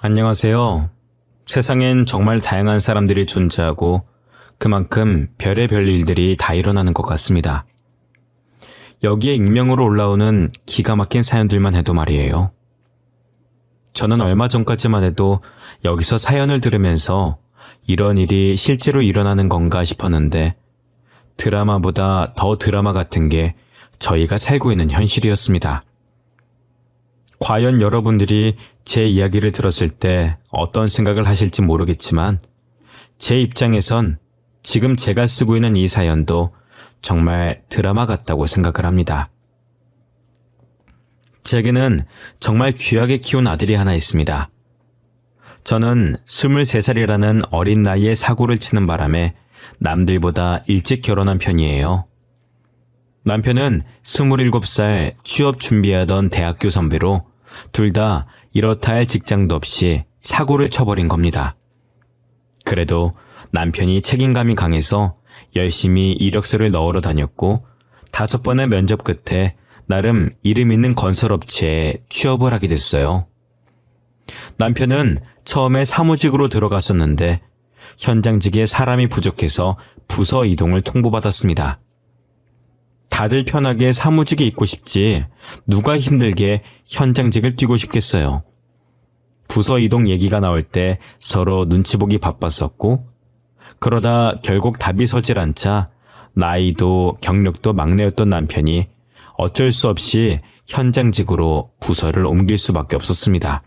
안녕하세요. 세상엔 정말 다양한 사람들이 존재하고 그만큼 별의별 일들이 다 일어나는 것 같습니다. 여기에 익명으로 올라오는 기가 막힌 사연들만 해도 말이에요. 저는 얼마 전까지만 해도 여기서 사연을 들으면서 이런 일이 실제로 일어나는 건가 싶었는데 드라마보다 더 드라마 같은 게 저희가 살고 있는 현실이었습니다. 과연 여러분들이 제 이야기를 들었을 때 어떤 생각을 하실지 모르겠지만 제 입장에선 지금 제가 쓰고 있는 이 사연도 정말 드라마 같다고 생각을 합니다. 제게는 정말 귀하게 키운 아들이 하나 있습니다. 저는 23살이라는 어린 나이에 사고를 치는 바람에 남들보다 일찍 결혼한 편이에요. 남편은 27살 취업 준비하던 대학교 선배로 둘 다 이렇다 할 직장도 없이 사고를 쳐버린 겁니다. 그래도 남편이 책임감이 강해서 열심히 이력서를 넣으러 다녔고 5번의 면접 끝에 나름 이름 있는 건설업체에 취업을 하게 됐어요. 남편은 처음에 사무직으로 들어갔었는데 현장직에 사람이 부족해서 부서 이동을 통보받았습니다. 다들 편하게 사무직에 있고 싶지 누가 힘들게 현장직을 뛰고 싶겠어요. 부서 이동 얘기가 나올 때 서로 눈치 보기 바빴었고 그러다 결국 답이 서질 않자 나이도 경력도 막내였던 남편이 어쩔 수 없이 현장직으로 부서를 옮길 수밖에 없었습니다.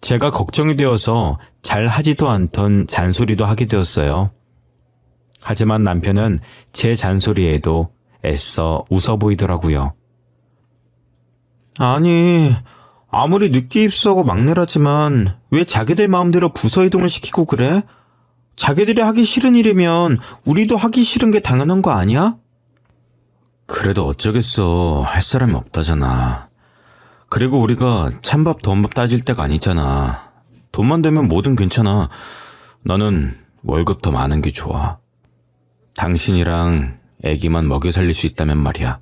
제가 걱정이 되어서 잘 하지도 않던 잔소리도 하게 되었어요. 하지만 남편은 제 잔소리에도 애써 웃어 보이더라고요. 아니, 아무리 늦게 입사하고 막내라지만 왜 자기들 마음대로 부서 이동을 시키고 그래? 자기들이 하기 싫은 일이면 우리도 하기 싫은 게 당연한 거 아니야? 그래도 어쩌겠어. 할 사람이 없다잖아. 그리고 우리가 찬밥 돈밥 따질 때가 아니잖아. 돈만 되면 뭐든 괜찮아. 나는 월급 더 많은 게 좋아. 당신이랑 애기만 먹여 살릴 수 있다면 말이야.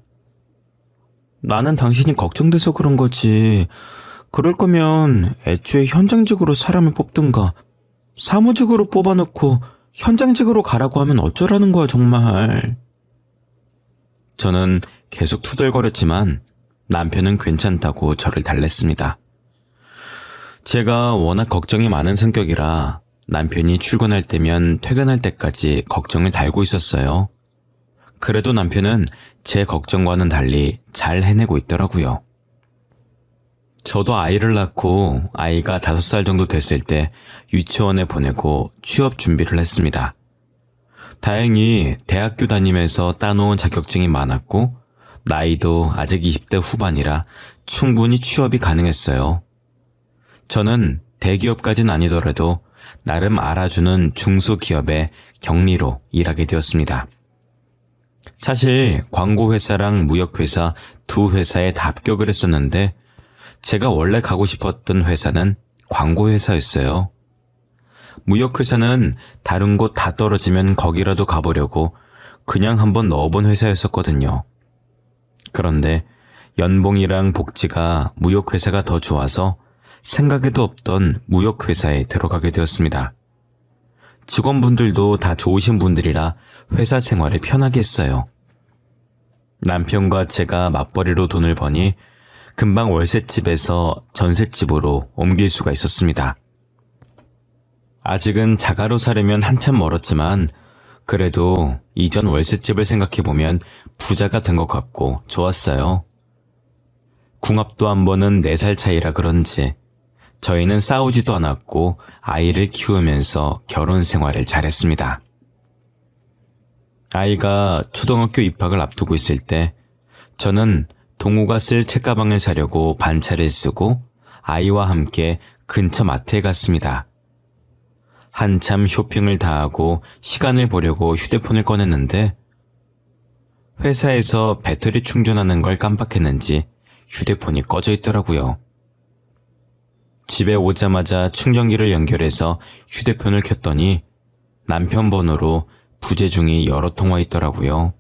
나는 당신이 걱정돼서 그런 거지. 그럴 거면 애초에 현장직으로 사람을 뽑든가 사무직으로 뽑아놓고 현장직으로 가라고 하면 어쩌라는 거야 정말. 저는 계속 투덜거렸지만 남편은 괜찮다고 저를 달랬습니다. 제가 워낙 걱정이 많은 성격이라 남편이 출근할 때면 퇴근할 때까지 걱정을 달고 있었어요. 그래도 남편은 제 걱정과는 달리 잘 해내고 있더라고요. 저도 아이를 낳고 아이가 5살 정도 됐을 때 유치원에 보내고 취업 준비를 했습니다. 다행히 대학교 다니면서 따놓은 자격증이 많았고 나이도 아직 20대 후반이라 충분히 취업이 가능했어요. 저는 대기업까지는 아니더라도 나름 알아주는 중소기업의 경리로 일하게 되었습니다. 사실 광고회사랑 무역회사 두 회사에 다 합격을 했었는데 제가 원래 가고 싶었던 회사는 광고회사였어요. 무역회사는 다른 곳 다 떨어지면 거기라도 가보려고 그냥 한번 넣어본 회사였었거든요. 그런데 연봉이랑 복지가 무역회사가 더 좋아서 생각에도 없던 무역회사에 들어가게 되었습니다. 직원분들도 다 좋으신 분들이라 회사 생활을 편하게 했어요. 남편과 제가 맞벌이로 돈을 버니 금방 월세집에서 전셋집으로 옮길 수가 있었습니다. 아직은 자가로 사려면 한참 멀었지만 그래도 이전 월세집을 생각해보면 부자가 된 것 같고 좋았어요. 궁합도 한 번은 4살 차이라 그런지 저희는 싸우지도 않았고 아이를 키우면서 결혼 생활을 잘했습니다. 아이가 초등학교 입학을 앞두고 있을 때 저는 동우가 쓸 책가방을 사려고 반차를 쓰고 아이와 함께 근처 마트에 갔습니다. 한참 쇼핑을 다 하고 시간을 보려고 휴대폰을 꺼냈는데 회사에서 배터리 충전하는 걸 깜빡했는지 휴대폰이 꺼져 있더라고요. 집에 오자마자 충전기를 연결해서 휴대폰을 켰더니 남편 번호로 부재중이 여러 통화 있더라고요.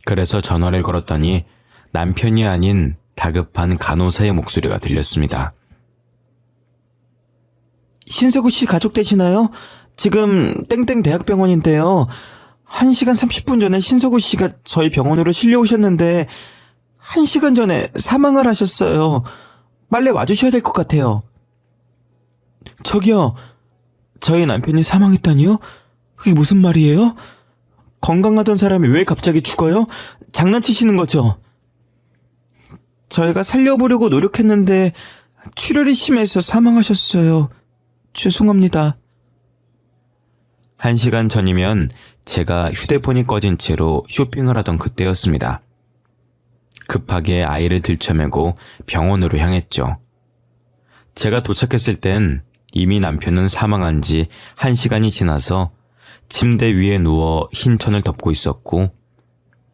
그래서 전화를 걸었더니 남편이 아닌 다급한 간호사의 목소리가 들렸습니다. 신서구 씨 가족 되시나요? 지금 땡땡 대학병원인데요. 1시간 30분 전에 신서구 씨가 저희 병원으로 실려오셨는데 1시간 전에 사망을 하셨어요. 빨리 와주셔야 될 것 같아요. 저기요, 저희 남편이 사망했다니요? 그게 무슨 말이에요? 건강하던 사람이 왜 갑자기 죽어요? 장난치시는 거죠? 저희가 살려보려고 노력했는데 출혈이 심해서 사망하셨어요. 죄송합니다. 1시간 전이면 제가 휴대폰이 꺼진 채로 쇼핑을 하던 그때였습니다. 급하게 아이를 들쳐매고 병원으로 향했죠. 제가 도착했을 땐 이미 남편은 사망한 지 1시간이 지나서 침대 위에 누워 흰 천을 덮고 있었고,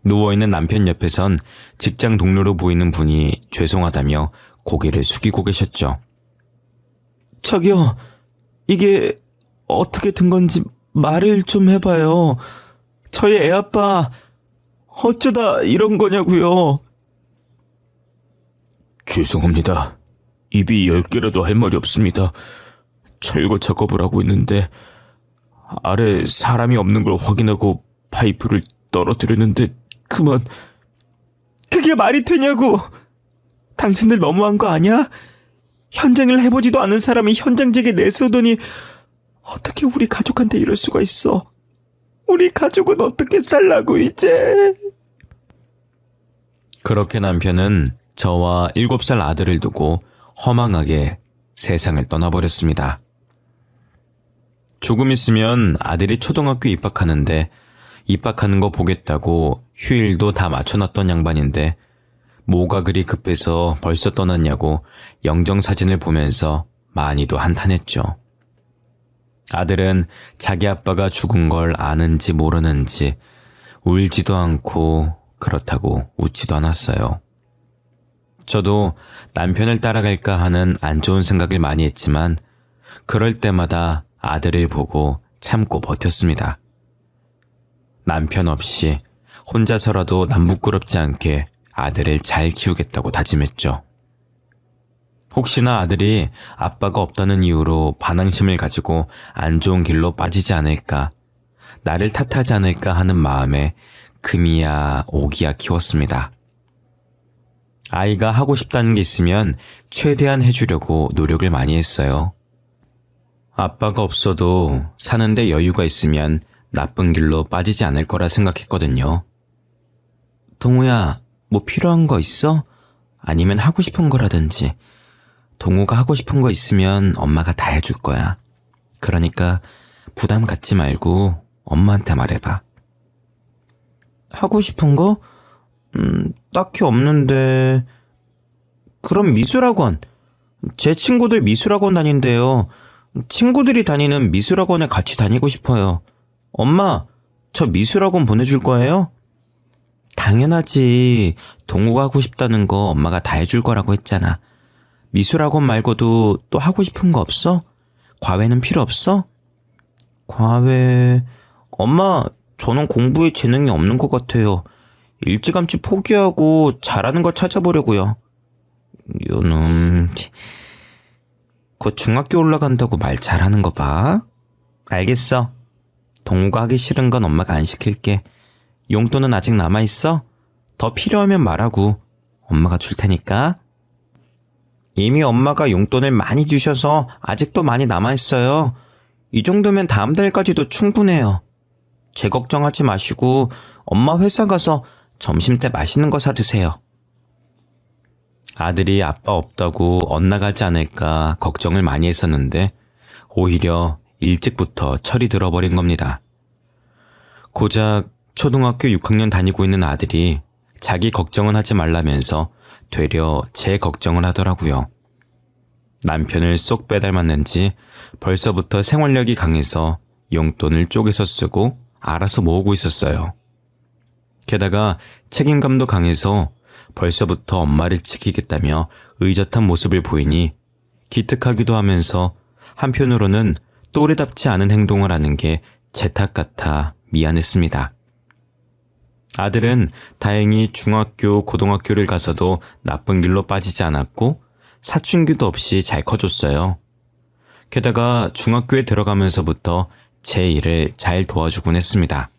누워있는 남편 옆에선 직장 동료로 보이는 분이 죄송하다며 고개를 숙이고 계셨죠. 저기요, 이게 어떻게 된 건지 말을 좀 해봐요. 저희 애아빠 어쩌다 이런 거냐고요. 죄송합니다. 입이 10개라도 할 말이 없습니다. 철거 작업을 하고 있는데 아래 사람이 없는 걸 확인하고 파이프를 떨어뜨렸는데 그만. 그게 말이 되냐고. 당신들 너무한 거 아니야? 현장을 해보지도 않은 사람이 현장직에 내세우더니 어떻게 우리 가족한테 이럴 수가 있어. 우리 가족은 어떻게 살라고 이제. 그렇게 남편은 저와 7살 아들을 두고 허망하게 세상을 떠나버렸습니다. 조금 있으면 아들이 초등학교 입학하는데 입학하는 거 보겠다고 휴일도 다 맞춰놨던 양반인데 뭐가 그리 급해서 벌써 떠났냐고 영정사진을 보면서 많이도 한탄했죠. 아들은 자기 아빠가 죽은 걸 아는지 모르는지 울지도 않고 그렇다고 웃지도 않았어요. 저도 남편을 따라갈까 하는 안 좋은 생각을 많이 했지만 그럴 때마다 아들을 보고 참고 버텼습니다. 남편 없이 혼자서라도 남 부끄럽지 않게 아들을 잘 키우겠다고 다짐했죠. 혹시나 아들이 아빠가 없다는 이유로 반항심을 가지고 안 좋은 길로 빠지지 않을까, 나를 탓하지 않을까 하는 마음에 금이야 오기야 키웠습니다. 아이가 하고 싶다는 게 있으면 최대한 해주려고 노력을 많이 했어요. 아빠가 없어도 사는데 여유가 있으면 나쁜 길로 빠지지 않을 거라 생각했거든요. 동우야, 뭐 필요한 거 있어? 아니면 하고 싶은 거라든지. 동우가 하고 싶은 거 있으면 엄마가 다 해줄 거야. 그러니까 부담 갖지 말고 엄마한테 말해봐. 하고 싶은 거? 딱히 없는데. 그럼 미술학원. 제 친구들 미술학원 다닌대요. 친구들이 다니는 미술학원에 같이 다니고 싶어요. 엄마, 저 미술학원 보내줄 거예요? 당연하지. 동우가 하고 싶다는 거 엄마가 다 해줄 거라고 했잖아. 미술학원 말고도 또 하고 싶은 거 없어? 과외는 필요 없어? 과외... 엄마, 저는 공부에 재능이 없는 것 같아요. 일찌감치 포기하고 잘하는 거 찾아보려고요. 요놈... 곧 중학교 올라간다고 말 잘하는 거 봐. 알겠어. 동우가 하기 싫은 건 엄마가 안 시킬게. 용돈은 아직 남아있어? 더 필요하면 말하고 엄마가 줄 테니까. 이미 엄마가 용돈을 많이 주셔서 아직도 많이 남아있어요. 이 정도면 다음 달까지도 충분해요. 제 걱정하지 마시고 엄마 회사 가서 점심때 맛있는 거 사드세요. 아들이 아빠 없다고 엇나가지 않을까 걱정을 많이 했었는데 오히려 일찍부터 철이 들어버린 겁니다. 고작 초등학교 6학년 다니고 있는 아들이 자기 걱정은 하지 말라면서 되려 제 걱정을 하더라고요. 남편을 쏙 빼닮았는지 벌써부터 생활력이 강해서 용돈을 쪼개서 쓰고 알아서 모으고 있었어요. 게다가 책임감도 강해서 벌써부터 엄마를 지키겠다며 의젓한 모습을 보이니 기특하기도 하면서 한편으로는 또래답지 않은 행동을 하는 게 제 탓 같아 미안했습니다. 아들은 다행히 중학교, 고등학교를 가서도 나쁜 길로 빠지지 않았고 사춘기도 없이 잘 커졌어요. 게다가 중학교에 들어가면서부터 제 일을 잘 도와주곤 했습니다.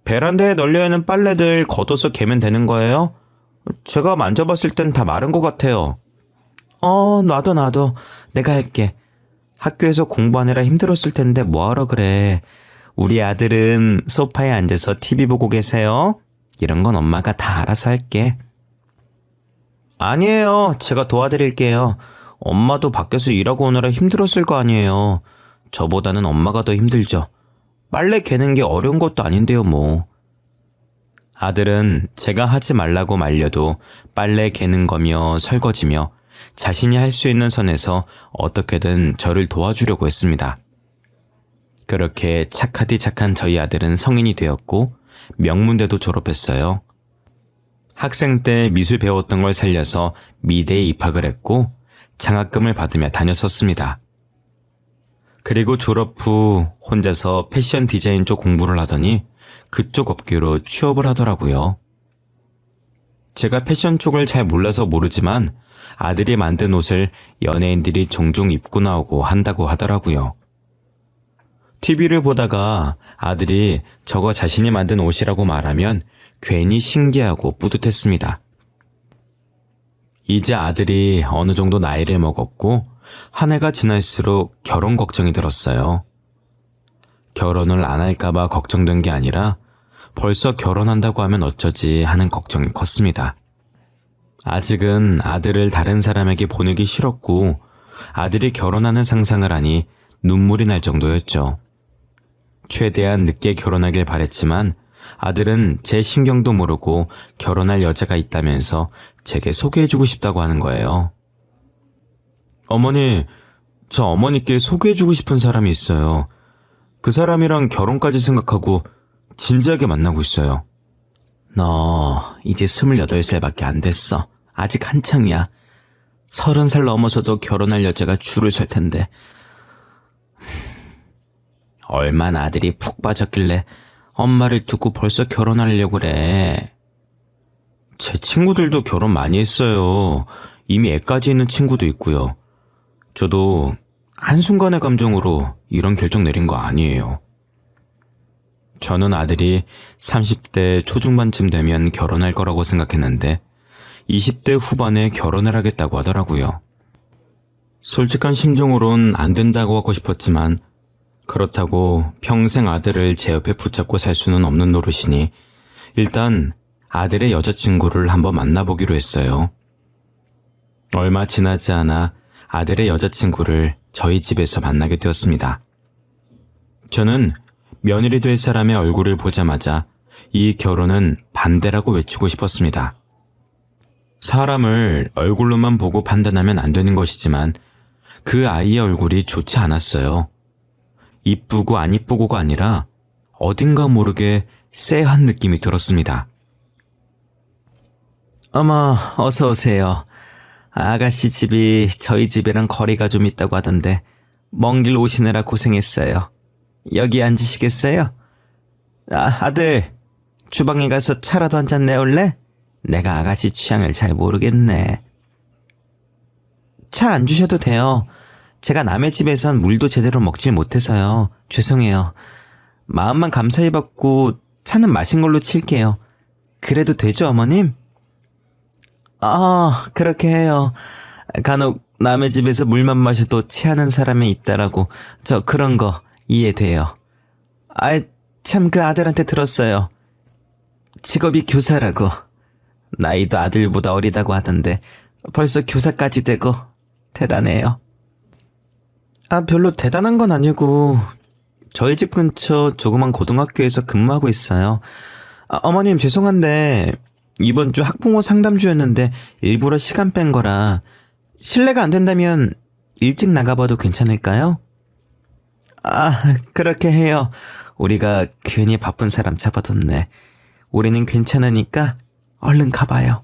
베란다에 널려있는 빨래들 걷어서 개면 되는 거예요? 제가 만져봤을 땐 다 마른 것 같아요. 놔둬. 내가 할게. 학교에서 공부하느라 힘들었을 텐데 뭐하러 그래. 우리 아들은 소파에 앉아서 TV 보고 계세요. 이런 건 엄마가 다 알아서 할게. 아니에요. 제가 도와드릴게요. 엄마도 밖에서 일하고 오느라 힘들었을 거 아니에요. 저보다는 엄마가 더 힘들죠. 빨래 개는 게 어려운 것도 아닌데요, 뭐. 아들은 제가 하지 말라고 말려도 빨래 개는 거며 설거지며 자신이 할 수 있는 선에서 어떻게든 저를 도와주려고 했습니다. 그렇게 착하디 착한 저희 아들은 성인이 되었고 명문대도 졸업했어요. 학생 때 미술 배웠던 걸 살려서 미대에 입학을 했고 장학금을 받으며 다녔었습니다. 그리고 졸업 후 혼자서 패션 디자인 쪽 공부를 하더니 그쪽 업계로 취업을 하더라고요. 제가 패션 쪽을 잘 몰라서 모르지만 아들이 만든 옷을 연예인들이 종종 입고 나오고 한다고 하더라고요. TV를 보다가 아들이 저거 자신이 만든 옷이라고 말하면 괜히 신기하고 뿌듯했습니다. 이제 아들이 어느 정도 나이를 먹었고 한 해가 지날수록 결혼 걱정이 들었어요. 결혼을 안 할까봐 걱정된 게 아니라 벌써 결혼한다고 하면 어쩌지 하는 걱정이 컸습니다. 아직은 아들을 다른 사람에게 보내기 싫었고 아들이 결혼하는 상상을 하니 눈물이 날 정도였죠. 최대한 늦게 결혼하길 바랬지만 아들은 제 신경도 모르고 결혼할 여자가 있다면서 제게 소개해주고 싶다고 하는 거예요. 어머니, 저 어머니께 소개해주고 싶은 사람이 있어요. 그 사람이랑 결혼까지 생각하고 진지하게 만나고 있어요. 너 이제 28살밖에 안 됐어. 아직 한창이야. 30살 넘어서도 결혼할 여자가 줄을 설 텐데. 얼마나 아들이 푹 빠졌길래 엄마를 두고 벌써 결혼하려고 그래. 제 친구들도 결혼 많이 했어요. 이미 애까지 있는 친구도 있고요. 저도 한순간의 감정으로 이런 결정 내린 거 아니에요. 저는 아들이 30대 초중반쯤 되면 결혼할 거라고 생각했는데 20대 후반에 결혼을 하겠다고 하더라고요. 솔직한 심정으론 안 된다고 하고 싶었지만 그렇다고 평생 아들을 제 옆에 붙잡고 살 수는 없는 노릇이니 일단 아들의 여자친구를 한번 만나보기로 했어요. 얼마 지나지 않아 아들의 여자친구를 저희 집에서 만나게 되었습니다. 저는 며느리 될 사람의 얼굴을 보자마자 이 결혼은 반대라고 외치고 싶었습니다. 사람을 얼굴로만 보고 판단하면 안 되는 것이지만 그 아이의 얼굴이 좋지 않았어요. 이쁘고 안 이쁘고가 아니라 어딘가 모르게 쎄한 느낌이 들었습니다. 어머, 어서 오세요. 아가씨 집이 저희 집이랑 거리가 좀 있다고 하던데 먼 길 오시느라 고생했어요. 여기 앉으시겠어요? 아들, 주방에 가서 차라도 한 잔 내올래? 내가 아가씨 취향을 잘 모르겠네. 차 안 주셔도 돼요. 제가 남의 집에선 물도 제대로 먹질 못해서요. 죄송해요. 마음만 감사히 받고 차는 마신 걸로 칠게요. 그래도 되죠, 어머님? 그렇게 해요. 간혹 남의 집에서 물만 마셔도 체하는 사람이 있다라고 저 그런 거 이해돼요. 참 그 아들한테 들었어요. 직업이 교사라고. 나이도 아들보다 어리다고 하던데 벌써 교사까지 되고 대단해요. 별로 대단한 건 아니고 저희 집 근처 조그만 고등학교에서 근무하고 있어요. 어머님 죄송한데 이번 주 학부모 상담주였는데 일부러 시간 뺀 거라 실례가 안 된다면 일찍 나가봐도 괜찮을까요? 그렇게 해요. 우리가 괜히 바쁜 사람 잡아뒀네. 우리는 괜찮으니까 얼른 가봐요.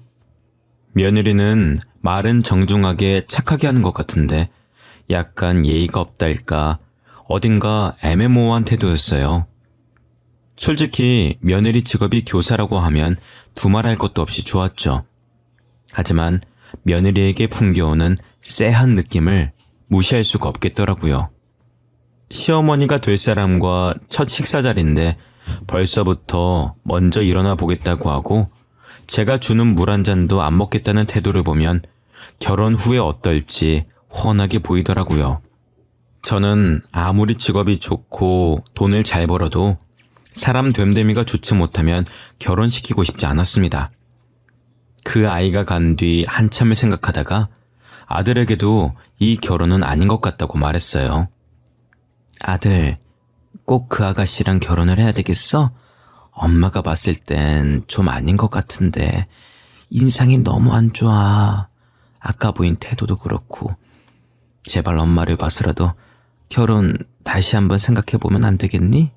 며느리는 말은 정중하게 착하게 하는 것 같은데 약간 예의가 없달까 어딘가 애매모호한 태도였어요. 솔직히 며느리 직업이 교사라고 하면 두말할 것도 없이 좋았죠. 하지만 며느리에게 풍겨오는 쎄한 느낌을 무시할 수가 없겠더라고요. 시어머니가 될 사람과 첫 식사 자리인데 벌써부터 먼저 일어나 보겠다고 하고 제가 주는 물 한 잔도 안 먹겠다는 태도를 보면 결혼 후에 어떨지 훤하게 보이더라고요. 저는 아무리 직업이 좋고 돈을 잘 벌어도 사람 됨됨이가 좋지 못하면 결혼시키고 싶지 않았습니다. 그 아이가 간 뒤 한참을 생각하다가 아들에게도 이 결혼은 아닌 것 같다고 말했어요. 아들, 꼭 그 아가씨랑 결혼을 해야 되겠어? 엄마가 봤을 땐 좀 아닌 것 같은데 인상이 너무 안 좋아. 아까 보인 태도도 그렇고. 제발 엄마를 봐서라도 결혼 다시 한번 생각해보면 안 되겠니?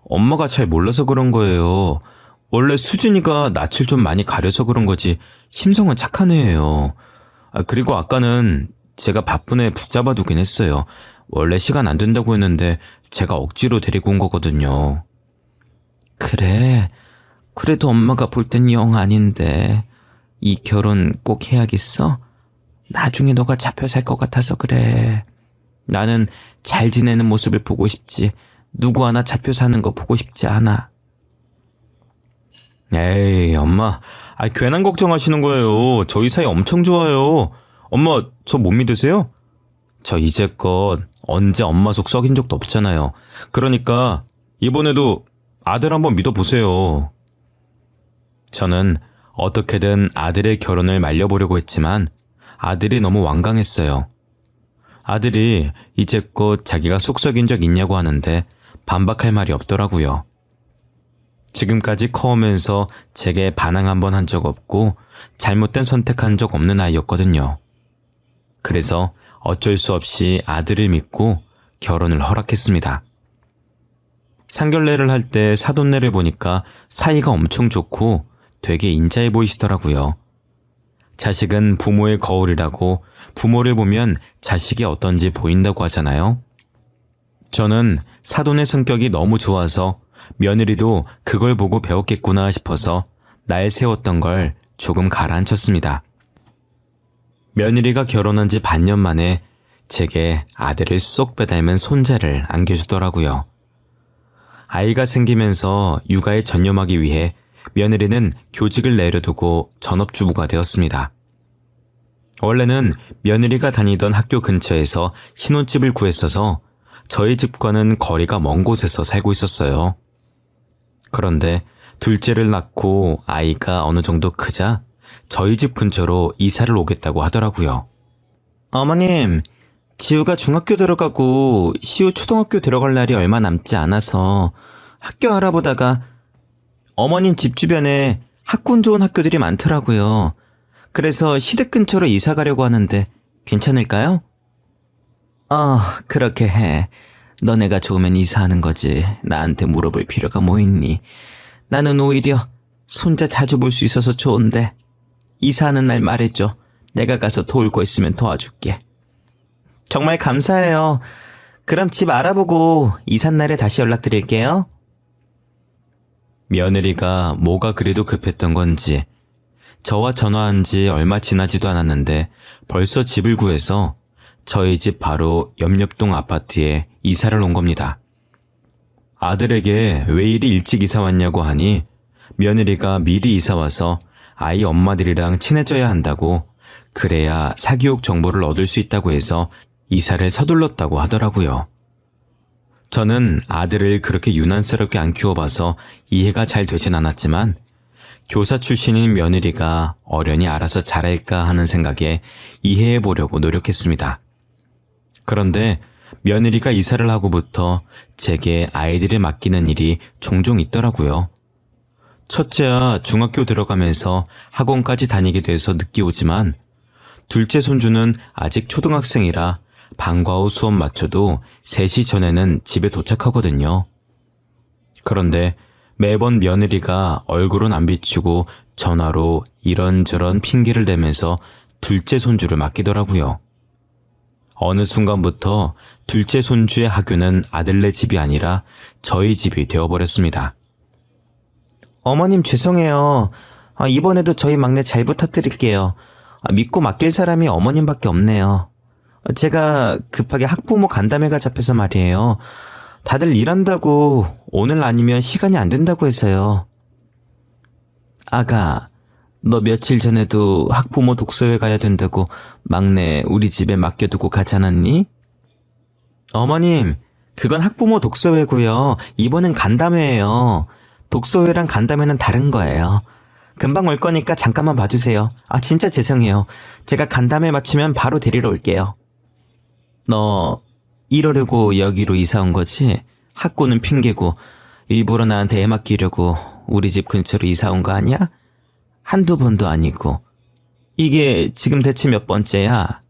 엄마가 잘 몰라서 그런 거예요. 원래 수진이가 낯을 좀 많이 가려서 그런 거지 심성은 착한 애예요. 그리고 아까는 제가 바쁜 애 붙잡아 두긴 했어요. 원래 시간 안 된다고 했는데 제가 억지로 데리고 온 거거든요. 그래, 그래도 엄마가 볼 땐 영 아닌데 이 결혼 꼭 해야겠어? 나중에 너가 잡혀 살 것 같아서 그래. 나는 잘 지내는 모습을 보고 싶지 누구 하나 잡혀 사는 거 보고 싶지 않아. 에이, 엄마. 괜한 걱정하시는 거예요. 저희 사이 엄청 좋아요. 엄마, 저 못 믿으세요? 저 이제껏 언제 엄마 속 썩인 적도 없잖아요. 그러니까 이번에도 아들 한번 믿어보세요. 저는 어떻게든 아들의 결혼을 말려보려고 했지만 아들이 너무 완강했어요. 아들이 이제껏 자기가 속 썩인 적 있냐고 하는데 반박할 말이 없더라고요. 지금까지 커오면서 제게 반항 한 번 한 적 없고 잘못된 선택한 적 없는 아이였거든요. 그래서 어쩔 수 없이 아들을 믿고 결혼을 허락했습니다. 상견례를 할 때 사돈네를 보니까 사이가 엄청 좋고 되게 인자해 보이시더라고요. 자식은 부모의 거울이라고 부모를 보면 자식이 어떤지 보인다고 하잖아요. 저는 사돈의 성격이 너무 좋아서 며느리도 그걸 보고 배웠겠구나 싶어서 날 세웠던 걸 조금 가라앉혔습니다. 며느리가 결혼한 지 반년 만에 제게 아들을 쏙 빼닮은 손자를 안겨주더라고요. 아이가 생기면서 육아에 전념하기 위해 며느리는 교직을 내려두고 전업주부가 되었습니다. 원래는 며느리가 다니던 학교 근처에서 신혼집을 구했어서 저희 집과는 거리가 먼 곳에서 살고 있었어요. 그런데 둘째를 낳고 아이가 어느 정도 크자 저희 집 근처로 이사를 오겠다고 하더라고요. 어머님, 지우가 중학교 들어가고 시우 초등학교 들어갈 날이 얼마 남지 않아서 학교 알아보다가 어머님 집 주변에 학군 좋은 학교들이 많더라고요. 그래서 시댁 근처로 이사 가려고 하는데 괜찮을까요? 그렇게 해. 너네가 좋으면 이사하는 거지. 나한테 물어볼 필요가 뭐 있니? 나는 오히려 손자 자주 볼 수 있어서 좋은데 이사하는 날 말해줘. 내가 가서 도울 거 있으면 도와줄게. 정말 감사해요. 그럼 집 알아보고 이삿 날에 다시 연락드릴게요. 며느리가 뭐가 그래도 급했던 건지 저와 전화한 지 얼마 지나지도 않았는데 벌써 집을 구해서 저희 집 바로 옆동 아파트에 이사를 온 겁니다. 아들에게 왜 이리 일찍 이사 왔냐고 하니 며느리가 미리 이사 와서 아이 엄마들이랑 친해져야 한다고, 그래야 사교육 정보를 얻을 수 있다고 해서 이사를 서둘렀다고 하더라고요. 저는 아들을 그렇게 유난스럽게 안 키워봐서 이해가 잘 되진 않았지만 교사 출신인 며느리가 어련히 알아서 잘할까 하는 생각에 이해해보려고 노력했습니다. 그런데 며느리가 이사를 하고부터 제게 아이들을 맡기는 일이 종종 있더라고요. 첫째야 중학교 들어가면서 학원까지 다니게 돼서 늦게 오지만 둘째 손주는 아직 초등학생이라 방과 후 수업 마쳐도 3시 전에는 집에 도착하거든요. 그런데 매번 며느리가 얼굴은 안 비추고 전화로 이런저런 핑계를 대면서 둘째 손주를 맡기더라고요. 어느 순간부터 둘째 손주의 학교는 아들네 집이 아니라 저희 집이 되어버렸습니다. 어머님 죄송해요. 이번에도 저희 막내 잘 부탁드릴게요. 믿고 맡길 사람이 어머님밖에 없네요. 제가 급하게 학부모 간담회가 잡혀서 말이에요. 다들 일한다고 오늘 아니면 시간이 안 된다고 해서요. 아가, 너 며칠 전에도 학부모 독서회 가야 된다고 막내 우리 집에 맡겨두고 가지 않았니? 어머님, 그건 학부모 독서회고요. 이번엔 간담회예요. 독서회랑 간담회는 다른 거예요. 금방 올 거니까 잠깐만 봐주세요. 진짜 죄송해요. 제가 간담회 맞추면 바로 데리러 올게요. 너 이러려고 여기로 이사 온 거지? 학고는 핑계고 일부러 나한테 애 맡기려고 우리 집 근처로 이사 온 거 아니야? 한두 번도 아니고. 이게 지금 대체 몇 번째야?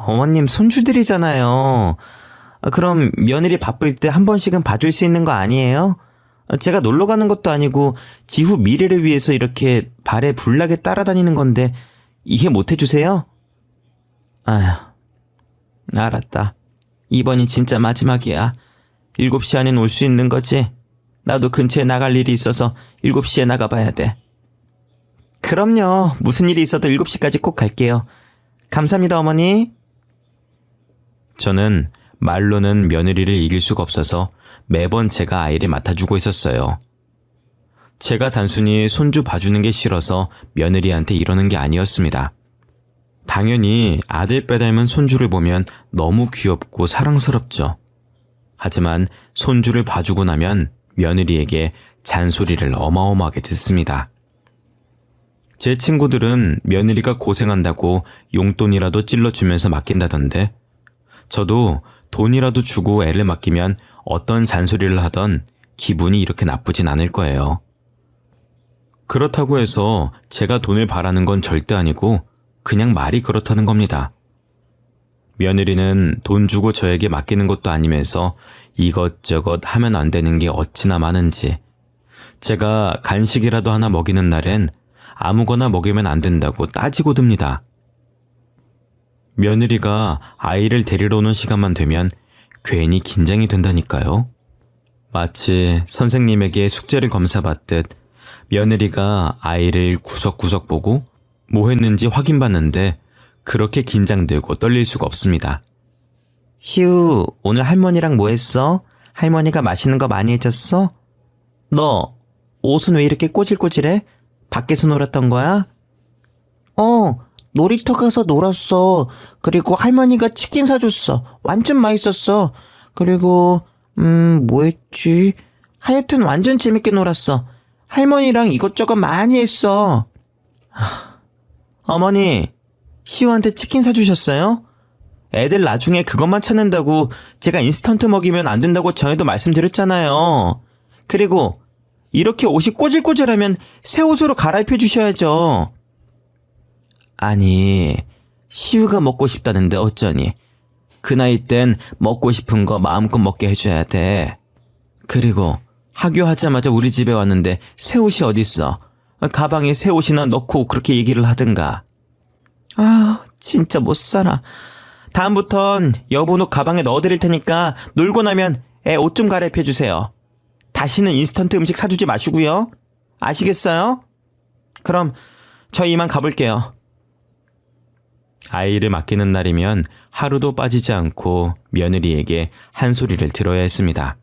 어머님 손주들이잖아요. 그럼 며느리 바쁠 때 한 번씩은 봐줄 수 있는 거 아니에요? 제가 놀러 가는 것도 아니고 지후 미래를 위해서 이렇게 발에 불나게 따라다니는 건데 이해 못 해주세요? 아휴, 알았다. 이번이 진짜 마지막이야. 7시 안엔 올 수 있는 거지? 나도 근처에 나갈 일이 있어서 7시에 나가봐야 돼. 그럼요. 무슨 일이 있어도 7시까지 꼭 갈게요. 감사합니다, 어머니. 저는 말로는 며느리를 이길 수가 없어서 매번 제가 아이를 맡아주고 있었어요. 제가 단순히 손주 봐주는 게 싫어서 며느리한테 이러는 게 아니었습니다. 당연히 아들 빼닮은 손주를 보면 너무 귀엽고 사랑스럽죠. 하지만 손주를 봐주고 나면 며느리에게 잔소리를 어마어마하게 듣습니다. 제 친구들은 며느리가 고생한다고 용돈이라도 찔러주면서 맡긴다던데 저도 돈이라도 주고 애를 맡기면 어떤 잔소리를 하던 기분이 이렇게 나쁘진 않을 거예요. 그렇다고 해서 제가 돈을 바라는 건 절대 아니고 그냥 말이 그렇다는 겁니다. 며느리는 돈 주고 저에게 맡기는 것도 아니면서 이것저것 하면 안 되는 게 어찌나 많은지 제가 간식이라도 하나 먹이는 날엔 아무거나 먹이면 안 된다고 따지고 듭니다. 며느리가 아이를 데리러 오는 시간만 되면 괜히 긴장이 된다니까요. 마치 선생님에게 숙제를 검사받듯 며느리가 아이를 구석구석 보고 뭐 했는지 확인받는데 그렇게 긴장되고 떨릴 수가 없습니다. 시우, 오늘 할머니랑 뭐 했어? 할머니가 맛있는 거 많이 해줬어? 너 옷은 왜 이렇게 꼬질꼬질해? 밖에서 놀았던 거야? 놀이터 가서 놀았어. 그리고 할머니가 치킨 사줬어. 완전 맛있었어. 그리고 뭐 했지? 하여튼 완전 재밌게 놀았어. 할머니랑 이것저것 많이 했어. 어머니, 시우한테 치킨 사주셨어요? 애들 나중에 그것만 찾는다고 제가 인스턴트 먹이면 안 된다고 전에도 말씀드렸잖아요. 그리고 이렇게 옷이 꼬질꼬질하면 새 옷으로 갈아입혀 주셔야죠. 아니, 시우가 먹고 싶다는데 어쩌니. 그 나이 땐 먹고 싶은 거 마음껏 먹게 해줘야 돼. 그리고 하교하자마자 우리 집에 왔는데 새 옷이 어딨어. 가방에 새 옷이나 넣고 그렇게 얘기를 하든가. 진짜 못 살아. 다음부턴 여보 옷 가방에 넣어드릴 테니까 놀고 나면 애 옷 좀 갈아입혀 주세요. 다시는 인스턴트 음식 사주지 마시고요. 아시겠어요? 그럼 저 이만 가볼게요. 아이를 맡기는 날이면 하루도 빠지지 않고 며느리에게 한 소리를 들어야 했습니다.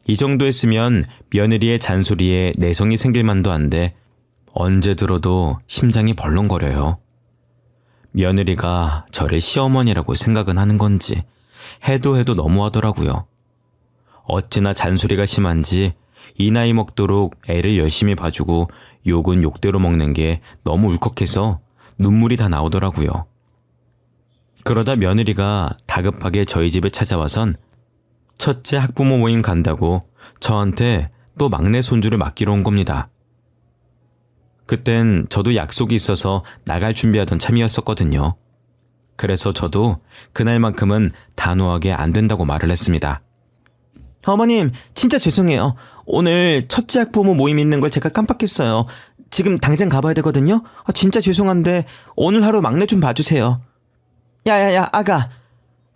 이 정도 했으면 며느리의 잔소리에 내성이 생길 만도 한데 언제 들어도 심장이 벌렁거려요. 며느리가 저를 시어머니라고 생각은 하는 건지 해도 너무하더라고요. 어찌나 잔소리가 심한지 이 나이 먹도록 애를 열심히 봐주고 욕은 욕대로 먹는 게 너무 울컥해서 눈물이 다 나오더라고요. 그러다 며느리가 다급하게 저희 집에 찾아와선 첫째 학부모 모임 간다고 저한테 또 막내 손주를 맡기러 온 겁니다. 그땐 저도 약속이 있어서 나갈 준비하던 참이었었거든요. 그래서 저도 그날만큼은 단호하게 안 된다고 말을 했습니다. 어머님, 진짜 죄송해요. 오늘 첫째 학부모 모임 있는 걸 제가 깜빡했어요. 지금 당장 가봐야 되거든요. 진짜 죄송한데 오늘 하루 막내 좀 봐주세요. 야야야, 아가.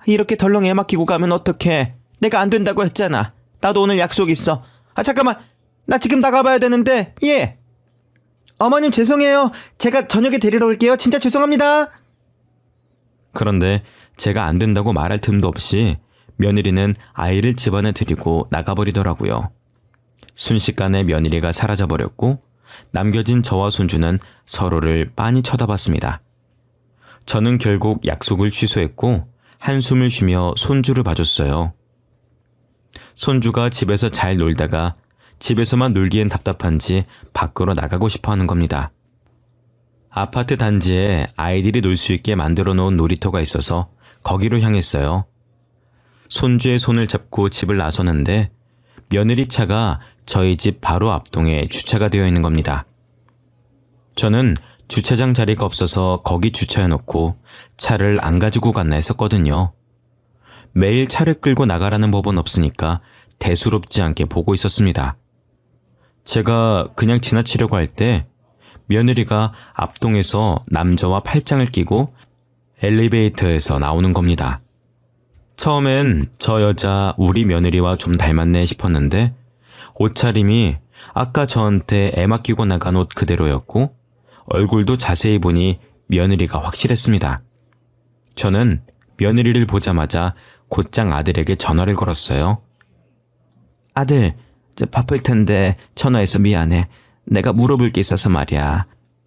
이렇게 덜렁 애 맡기고 가면 어떡해. 내가 안 된다고 했잖아. 나도 오늘 약속 있어. 잠깐만. 나 지금 나가봐야 되는데. 예. 어머님 죄송해요. 제가 저녁에 데리러 올게요. 진짜 죄송합니다. 그런데 제가 안 된다고 말할 틈도 없이 며느리는 아이를 집안에 들이고 나가버리더라고요. 순식간에 며느리가 사라져버렸고 남겨진 저와 손주는 서로를 빤히 쳐다봤습니다. 저는 결국 약속을 취소했고 한숨을 쉬며 손주를 봐줬어요. 손주가 집에서 잘 놀다가 집에서만 놀기엔 답답한지 밖으로 나가고 싶어 하는 겁니다. 아파트 단지에 아이들이 놀 수 있게 만들어 놓은 놀이터가 있어서 거기로 향했어요. 손주의 손을 잡고 집을 나서는데 며느리 차가 저희 집 바로 앞동에 주차가 되어 있는 겁니다. 저는 주차장 자리가 없어서 거기 주차해놓고 차를 안 가지고 갔나 했었거든요. 매일 차를 끌고 나가라는 법은 없으니까 대수롭지 않게 보고 있었습니다. 제가 그냥 지나치려고 할 때 며느리가 앞동에서 남자와 팔짱을 끼고 엘리베이터에서 나오는 겁니다. 처음엔 저 여자 우리 며느리와 좀 닮았네 싶었는데 옷차림이 아까 저한테 애 맡기고 나간 옷 그대로였고 얼굴도 자세히 보니 며느리가 확실했습니다. 저는 며느리를 보자마자 곧장 아들에게 전화를 걸었어요. 아들, 저 바쁠 텐데 전화해서 미안해. 내가 물어볼 게 있어서 말이야.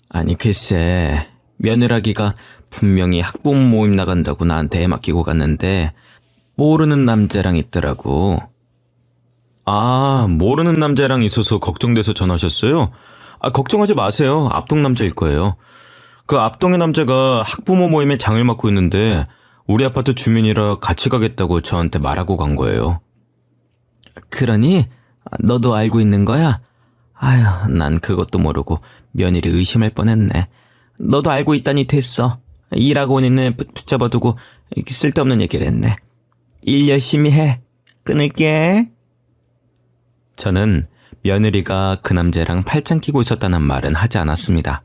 아니 글쎄, 며느라기가 분명히 학부모 모임 나간다고 나한테 애 맡기고 갔는데 모르는 남자랑 있더라고. 아, 모르는 남자랑 있어서 걱정돼서 전화하셨어요? 걱정하지 마세요. 앞동 남자일 거예요. 그 앞동의 남자가 학부모 모임에 장을 맡고 있는데 우리 아파트 주민이라 같이 가겠다고 저한테 말하고 간 거예요. 그러니 너도 알고 있는 거야? 아휴, 난 그것도 모르고 며느리 의심할 뻔했네. 너도 알고 있다니 됐어. 일하고 온 애는 붙잡아두고 쓸데없는 얘기를 했네. 일 열심히 해. 끊을게. 저는 며느리가 그 남자랑 팔짱 끼고 있었다는 말은 하지 않았습니다.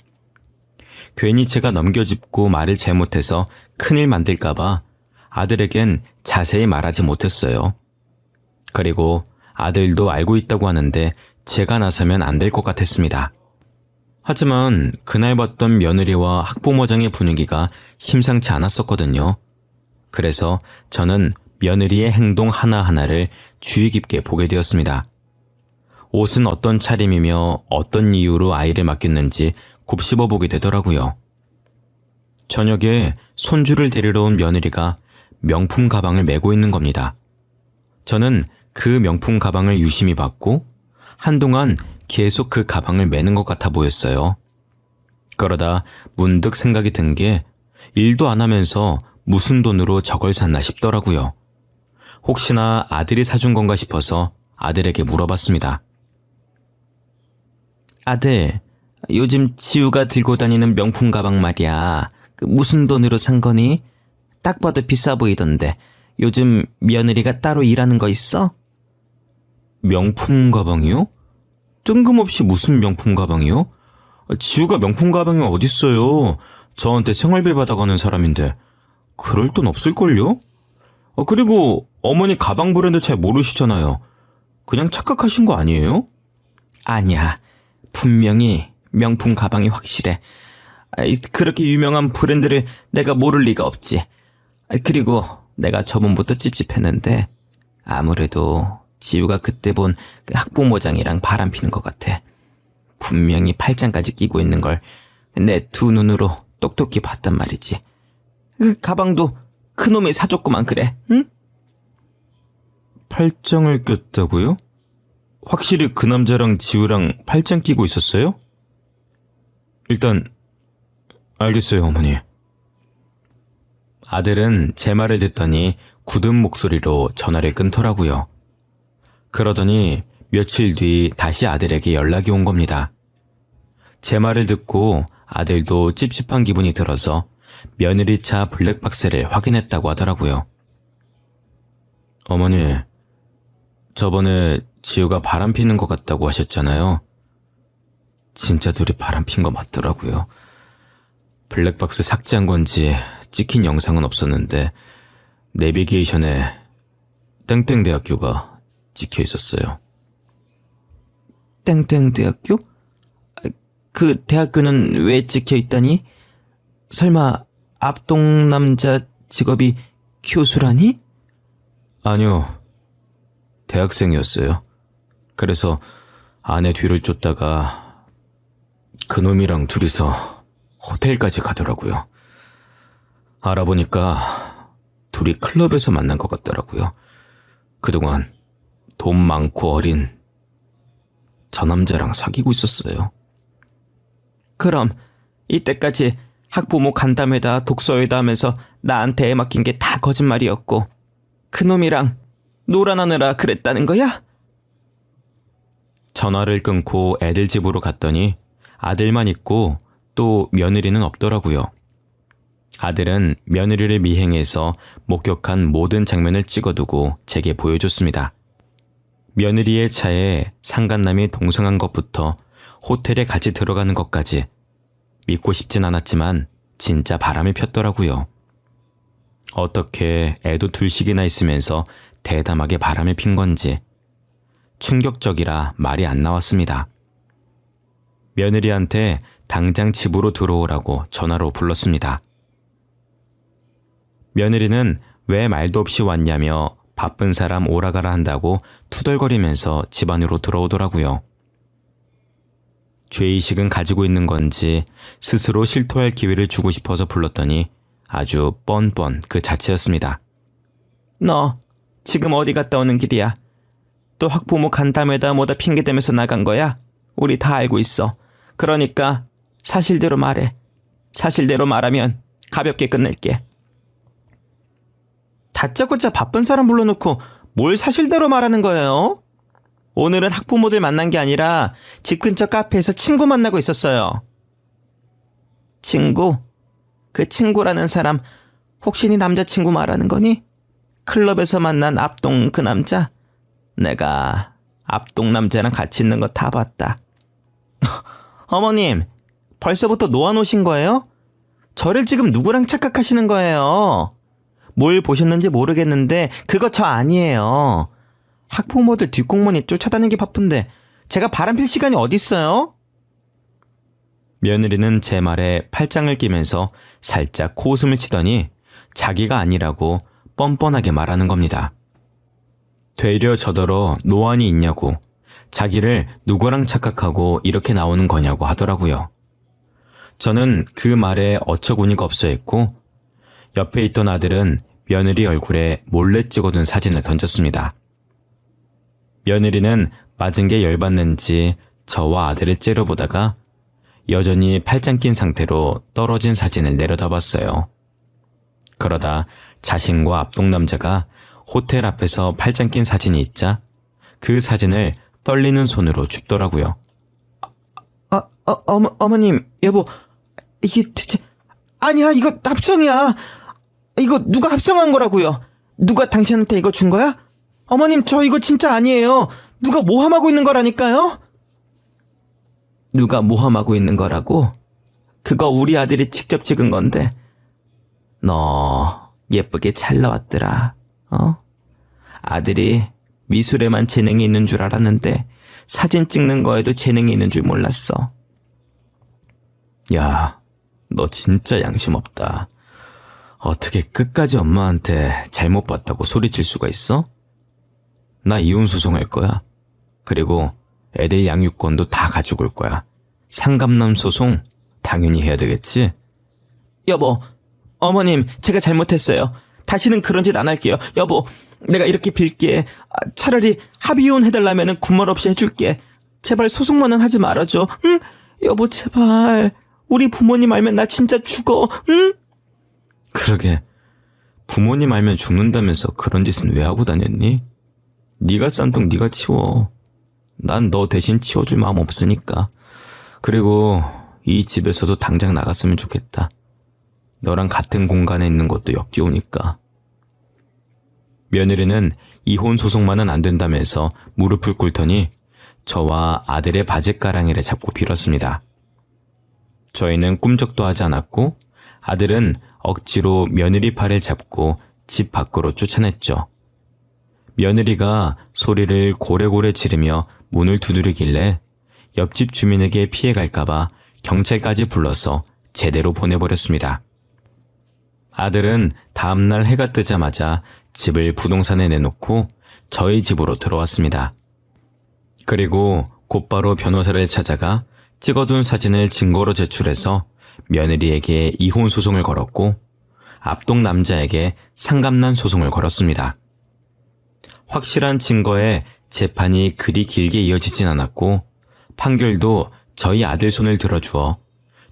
괜히 제가 넘겨짚고 말을 잘못해서 큰일 만들까봐 아들에겐 자세히 말하지 못했어요. 그리고 아들도 알고 있다고 하는데 제가 나서면 안 될 것 같았습니다. 하지만 그날 봤던 며느리와 학부모장의 분위기가 심상치 않았었거든요. 그래서 저는 며느리의 행동 하나하나를 주의 깊게 보게 되었습니다. 옷은 어떤 차림이며 어떤 이유로 아이를 맡겼는지 곱씹어 보게 되더라고요. 저녁에 손주를 데리러 온 며느리가 명품 가방을 메고 있는 겁니다. 저는 그 명품 가방을 유심히 봤고 한동안 계속 그 가방을 메는 것 같아 보였어요. 그러다 문득 생각이 든 게 일도 안 하면서 무슨 돈으로 저걸 샀나 싶더라고요. 혹시나 아들이 사준 건가 싶어서 아들에게 물어봤습니다. 아들, 요즘 지우가 들고 다니는 명품 가방 말이야. 그 무슨 돈으로 산 거니? 딱 봐도 비싸 보이던데 요즘 며느리가 따로 일하는 거 있어? 명품 가방이요? 뜬금없이 무슨 명품 가방이요? 지우가 명품 가방이 어딨어요. 저한테 생활비 받아가는 사람인데 그럴 돈 없을걸요? 그리고 어머니 가방 브랜드 잘 모르시잖아요. 그냥 착각하신 거 아니에요? 아니야. 분명히 명품 가방이 확실해. 그렇게 유명한 브랜드를 내가 모를 리가 없지. 그리고 내가 저번부터 찝찝했는데 아무래도 지우가 그때 본 그 학부모장이랑 바람피는 것 같아. 분명히 팔짱까지 끼고 있는 걸 내 두 눈으로 똑똑히 봤단 말이지. 그 가방도 그놈이 사줬구만 그래, 응? 팔짱을 꼈다고요? 확실히 그 남자랑 지우랑 팔짱 끼고 있었어요? 일단 알겠어요, 어머니. 아들은 제 말을 듣더니 굳은 목소리로 전화를 끊더라고요. 그러더니 며칠 뒤 다시 아들에게 연락이 온 겁니다. 제 말을 듣고 아들도 찝찝한 기분이 들어서 며느리 차 블랙박스를 확인했다고 하더라고요. 어머니, 저번에 지우가 바람피는 것 같다고 하셨잖아요. 진짜 둘이 바람핀 거 맞더라고요. 블랙박스 삭제한 건지 찍힌 영상은 없었는데 내비게이션에 땡땡대학교가 찍혀 있었어요. 땡땡대학교? 그 대학교는 왜 찍혀 있다니? 설마 앞동 남자 직업이 교수라니? 아니요. 대학생이었어요. 그래서 아내 뒤를 쫓다가 그놈이랑 둘이서 호텔까지 가더라고요. 알아보니까 둘이 클럽에서 만난 것 같더라고요. 그동안 돈 많고 어린 저 남자랑 사귀고 있었어요. 그럼 이때까지 학부모 간담회다 독서회다 하면서 나한테 애 맡긴 게 다 거짓말이었고 그놈이랑 놀아나느라 그랬다는 거야? 전화를 끊고 애들 집으로 갔더니 아들만 있고 또 며느리는 없더라고요. 아들은 며느리를 미행해서 목격한 모든 장면을 찍어두고 제게 보여줬습니다. 며느리의 차에 상간남이 동성한 것부터 호텔에 같이 들어가는 것까지 믿고 싶진 않았지만 진짜 바람이 폈더라고요. 어떻게 애도 둘씩이나 있으면서 대담하게 바람을 핀 건지 충격적이라 말이 안 나왔습니다. 며느리한테 당장 집으로 들어오라고 전화로 불렀습니다. 며느리는 왜 말도 없이 왔냐며 바쁜 사람 오라가라 한다고 투덜거리면서 집 안으로 들어오더라고요. 죄의식은 가지고 있는 건지 스스로 실토할 기회를 주고 싶어서 불렀더니 아주 뻔뻔 그 자체였습니다. 너 지금 어디 갔다 오는 길이야? 또 학부모 간담회다 뭐다 핑계대면서 나간 거야? 우리 다 알고 있어. 그러니까 사실대로 말해. 사실대로 말하면 가볍게 끝낼게. 다짜고짜 바쁜 사람 불러놓고 뭘 사실대로 말하는 거예요? 오늘은 학부모들 만난 게 아니라 집 근처 카페에서 친구 만나고 있었어요. 친구? 그 친구라는 사람 혹시 네 남자친구 말하는 거니? 클럽에서 만난 앞동 그 남자? 내가 앞동 남자랑 같이 있는 거 다 봤다. 어머님, 벌써부터 놓아놓으신 거예요? 저를 지금 누구랑 착각하시는 거예요? 뭘 보셨는지 모르겠는데 그거 저 아니에요. 학부모들 뒷공무니 쫓아다니기 바쁜데 제가 바람필 시간이 어딨어요? 며느리는 제 말에 팔짱을 끼면서 살짝 코웃음을 치더니 자기가 아니라고 뻔뻔하게 말하는 겁니다. 되려 저더러 노안이 있냐고, 자기를 누구랑 착각하고 이렇게 나오는 거냐고 하더라고요. 저는 그 말에 어처구니가 없어 했고 옆에 있던 아들은 며느리 얼굴에 몰래 찍어둔 사진을 던졌습니다. 며느리는 맞은 게 열받는지 저와 아들을 째려보다가 여전히 팔짱 낀 상태로 떨어진 사진을 내려다봤어요. 그러다 자신과 앞동 남자가 호텔 앞에서 팔짱 낀 사진이 있자 그 사진을 떨리는 손으로 줍더라고요. 어머님, 여보, 이게 대체 아니야, 이거 합성이야. 이거 누가 합성한 거라고요? 누가 당신한테 이거 준 거야? 어머님, 저 이거 진짜 아니에요. 누가 모함하고 있는 거라니까요? 누가 모함하고 있는 거라고? 그거 우리 아들이 직접 찍은 건데. 너 예쁘게 잘 나왔더라. 아들이 미술에만 재능이 있는 줄 알았는데 사진 찍는 거에도 재능이 있는 줄 몰랐어. 야, 너 진짜 양심 없다. 어떻게 끝까지 엄마한테 잘못 봤다고 소리칠 수가 있어? 나 이혼 소송할 거야. 그리고 애들 양육권도 다 가지고 올 거야. 상감남 소송 당연히 해야 되겠지? 여보, 어머님, 제가 잘못했어요. 다시는 그런 짓 안 할게요. 여보, 내가 이렇게 빌게. 차라리 합의혼 해달라면 군말 없이 해줄게. 제발 소송만은 하지 말아줘. 응? 여보, 제발. 우리 부모님 알면 나 진짜 죽어. 응? 그러게, 부모님 알면 죽는다면서 그런 짓은 왜 하고 다녔니? 네가 싼 똥 네가 치워. 난 너 대신 치워줄 마음 없으니까. 그리고 이 집에서도 당장 나갔으면 좋겠다. 너랑 같은 공간에 있는 것도 역겨우니까. 며느리는 이혼 소송만은 안 된다면서 무릎을 꿇더니 저와 아들의 바짓가랑이를 잡고 빌었습니다. 저희는 꿈쩍도 하지 않았고 아들은 억지로 며느리 팔을 잡고 집 밖으로 쫓아냈죠. 며느리가 소리를 고래고래 지르며 문을 두드리길래 옆집 주민에게 피해갈까봐 경찰까지 불러서 제대로 보내버렸습니다. 아들은 다음날 해가 뜨자마자 집을 부동산에 내놓고 저희 집으로 들어왔습니다. 그리고 곧바로 변호사를 찾아가 찍어둔 사진을 증거로 제출해서 며느리에게 이혼 소송을 걸었고 앞동 남자에게 상감난 소송을 걸었습니다. 확실한 증거에 재판이 그리 길게 이어지진 않았고 판결도 저희 아들 손을 들어주어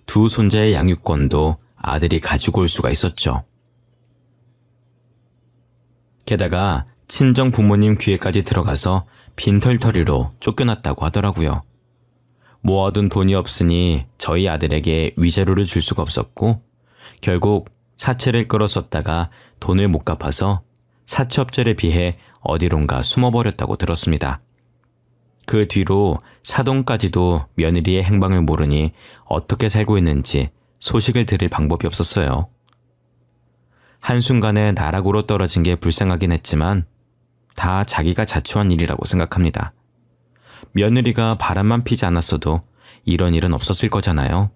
두 손자의 양육권도 아들이 가지고 올 수가 있었죠. 게다가 친정 부모님 귀에까지 들어가서 빈털터리로 쫓겨났다고 하더라고요. 모아둔 돈이 없으니 저희 아들에게 위자료를 줄 수가 없었고 결국 사채를 끌어썼다가 돈을 못 갚아서 사채업자에 비해 어디론가 숨어버렸다고 들었습니다. 그 뒤로 사돈까지도 며느리의 행방을 모르니 어떻게 살고 있는지 소식을 들을 방법이 없었어요. 한순간에 나락으로 떨어진 게 불쌍하긴 했지만 다 자기가 자초한 일이라고 생각합니다. 며느리가 바람만 피지 않았어도 이런 일은 없었을 거잖아요.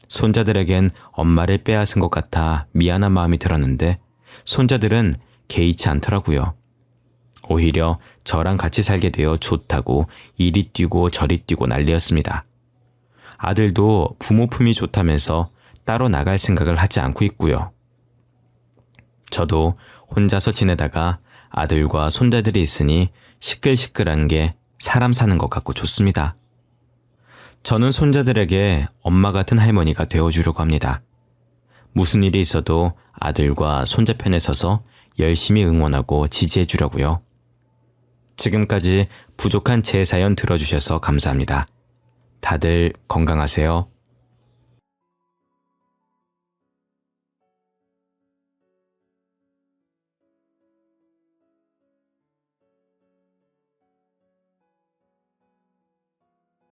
손자들에겐 엄마를 빼앗은 것 같아 미안한 마음이 들었는데 손자들은 개의치 않더라고요. 오히려 저랑 같이 살게 되어 좋다고 이리 뛰고 저리 뛰고 난리였습니다. 아들도 부모 품이 좋다면서 따로 나갈 생각을 하지 않고 있고요. 저도 혼자서 지내다가 아들과 손자들이 있으니 시끌시끌한 게 사람 사는 것 같고 좋습니다. 저는 손자들에게 엄마 같은 할머니가 되어주려고 합니다. 무슨 일이 있어도 아들과 손자 편에 서서 열심히 응원하고 지지해주려고요. 지금까지 부족한 제 사연 들어주셔서 감사합니다. 다들 건강하세요.